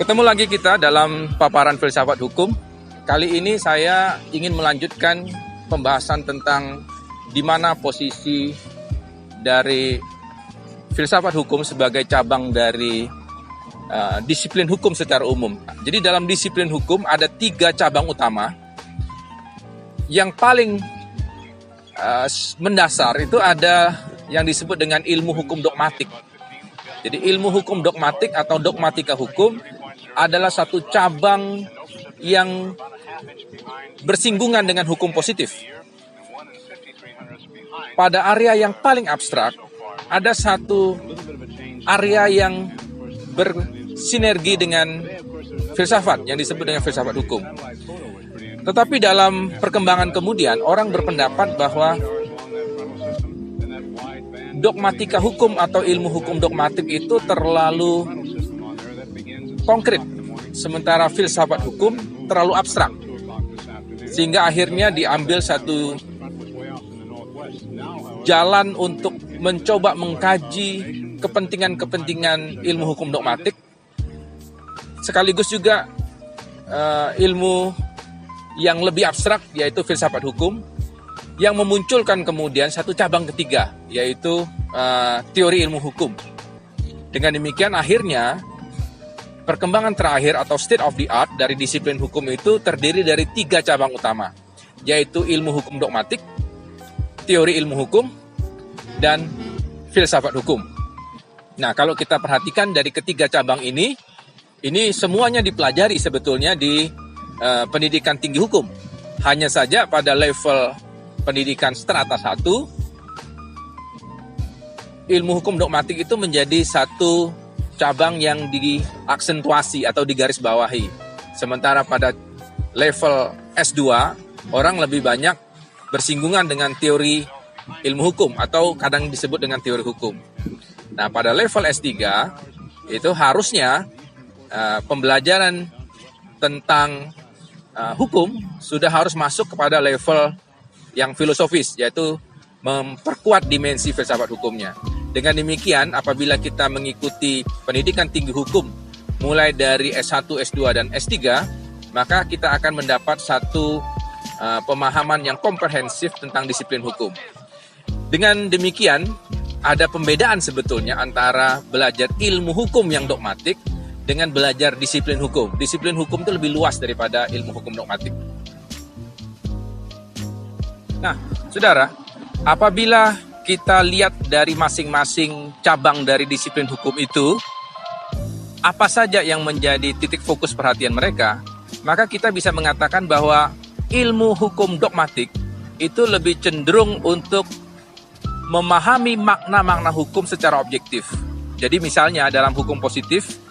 Ketemu lagi kita dalam paparan filsafat hukum. Kali ini saya ingin melanjutkan pembahasan tentang di mana posisi dari filsafat hukum sebagai cabang dari disiplin hukum secara umum. Jadi dalam disiplin hukum ada 3 cabang utama. Yang paling mendasar itu ada yang disebut dengan ilmu hukum dogmatik. Jadi ilmu hukum dogmatik atau dogmatika hukum adalah satu cabang yang bersinggungan dengan hukum positif. Pada area yang paling abstrak, ada satu area yang bersinergi dengan filsafat yang disebut dengan filsafat hukum. Tetapi dalam perkembangan kemudian, orang berpendapat bahwa dogmatika hukum atau ilmu hukum dogmatik itu terlalu konkret, sementara filsafat hukum terlalu abstrak. Sehingga akhirnya diambil satu jalan untuk mencoba mengkaji kepentingan-kepentingan ilmu hukum dogmatik, sekaligus juga ilmu yang lebih abstrak, yaitu filsafat hukum, yang memunculkan kemudian satu cabang ketiga, yaitu teori ilmu hukum. Dengan demikian akhirnya perkembangan terakhir atau state of the art dari disiplin hukum itu terdiri dari 3 cabang utama, yaitu ilmu hukum dogmatik, teori ilmu hukum, dan filsafat hukum. Nah, kalau kita perhatikan dari ketiga cabang ini semuanya dipelajari sebetulnya di pendidikan tinggi hukum. Hanya saja pada level pendidikan strata 1, ilmu hukum dogmatik itu menjadi satu cabang yang diaksentuasi atau digarisbawahi. Sementara pada level S2, orang lebih banyak bersinggungan dengan teori ilmu hukum atau kadang disebut dengan teori hukum. Nah, pada level S3 itu harusnya pembelajaran tentang hukum sudah harus masuk kepada level yang filosofis, yaitu memperkuat dimensi filsafat hukumnya. Dengan demikian, apabila kita mengikuti pendidikan tinggi hukum mulai dari S1, S2, dan S3, maka kita akan mendapat satu pemahaman yang komprehensif tentang disiplin hukum. Dengan demikian, ada pembedaan sebetulnya antara belajar ilmu hukum yang dogmatik dengan belajar disiplin hukum. Disiplin hukum itu lebih luas daripada ilmu hukum dogmatik. Nah, saudara, apabila kita lihat dari masing-masing cabang dari disiplin hukum itu, apa saja yang menjadi titik fokus perhatian mereka, maka kita bisa mengatakan bahwa ilmu hukum dogmatik itu lebih cenderung untuk memahami makna-makna hukum secara objektif. Jadi misalnya dalam hukum positif,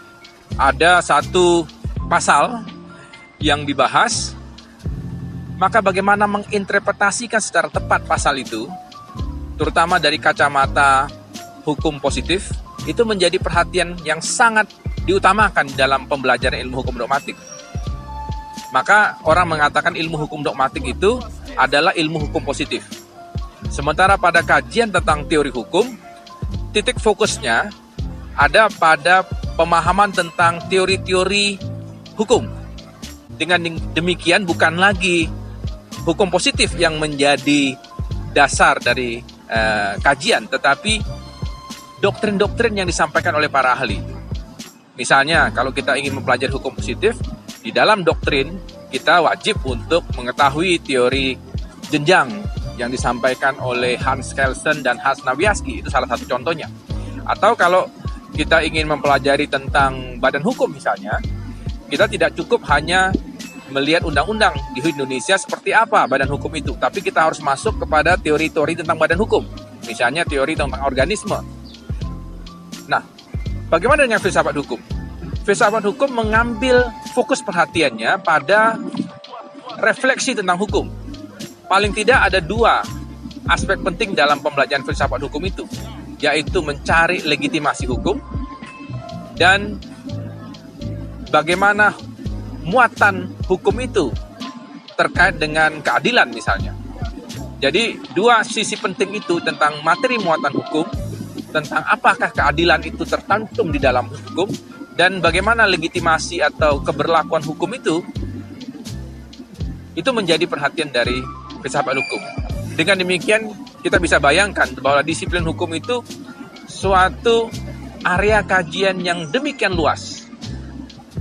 ada satu pasal yang dibahas, maka bagaimana menginterpretasikan secara tepat pasal itu, terutama dari kacamata hukum positif, itu menjadi perhatian yang sangat diutamakan dalam pembelajaran ilmu hukum dogmatik. Maka orang mengatakan ilmu hukum dogmatik itu adalah ilmu hukum positif. Sementara pada kajian tentang teori hukum, titik fokusnya ada pada pemahaman tentang teori-teori hukum. Dengan demikian bukan lagi hukum positif yang menjadi dasar dari kajian, tetapi doktrin-doktrin yang disampaikan oleh para ahli. Misalnya, kalau kita ingin mempelajari hukum positif, di dalam doktrin kita wajib untuk mengetahui teori jenjang yang disampaikan oleh Hans Kelsen dan Hans Nawiaski, itu salah satu contohnya. Atau kalau kita ingin mempelajari tentang badan hukum misalnya, kita tidak cukup hanya melihat undang-undang di Indonesia seperti apa badan hukum itu, tapi kita harus masuk kepada teori-teori tentang badan hukum, misalnya teori tentang organisme. Nah, bagaimana dengan filsafat hukum? Filsafat hukum mengambil fokus perhatiannya pada refleksi tentang hukum. Paling tidak ada 2 aspek penting dalam pembelajaran filsafat hukum itu, yaitu mencari legitimasi hukum dan bagaimana muatan hukum itu terkait dengan keadilan misalnya. Jadi 2 sisi penting itu tentang materi muatan hukum, tentang apakah keadilan itu tercantum di dalam hukum, dan bagaimana legitimasi atau keberlakuan hukum itu menjadi perhatian dari filsafat hukum. Dengan demikian, kita bisa bayangkan bahwa disiplin hukum itu suatu area kajian yang demikian luas.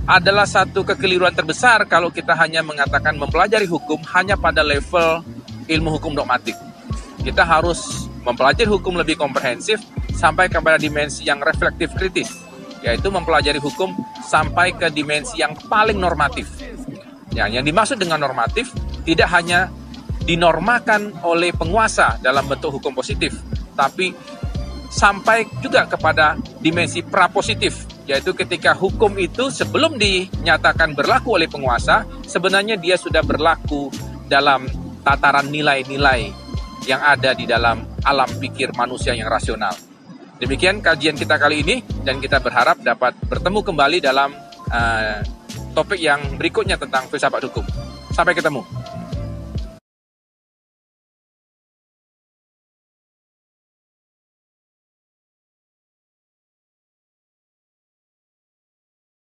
Adalah satu kekeliruan terbesar kalau kita hanya mengatakan mempelajari hukum hanya pada level ilmu hukum dogmatik. Kita harus mempelajari hukum lebih komprehensif sampai kepada dimensi yang reflektif kritis, yaitu mempelajari hukum sampai ke dimensi yang paling normatif. Ya, yang dimaksud dengan normatif tidak hanya dinormakan oleh penguasa dalam bentuk hukum positif, tapi sampai juga kepada dimensi prapositif, yaitu ketika hukum itu sebelum dinyatakan berlaku oleh penguasa, sebenarnya dia sudah berlaku dalam tataran nilai-nilai yang ada di dalam alam pikir manusia yang rasional. Demikian kajian kita kali ini, dan kita berharap dapat bertemu kembali dalam topik yang berikutnya tentang filsafat hukum. Sampai ketemu.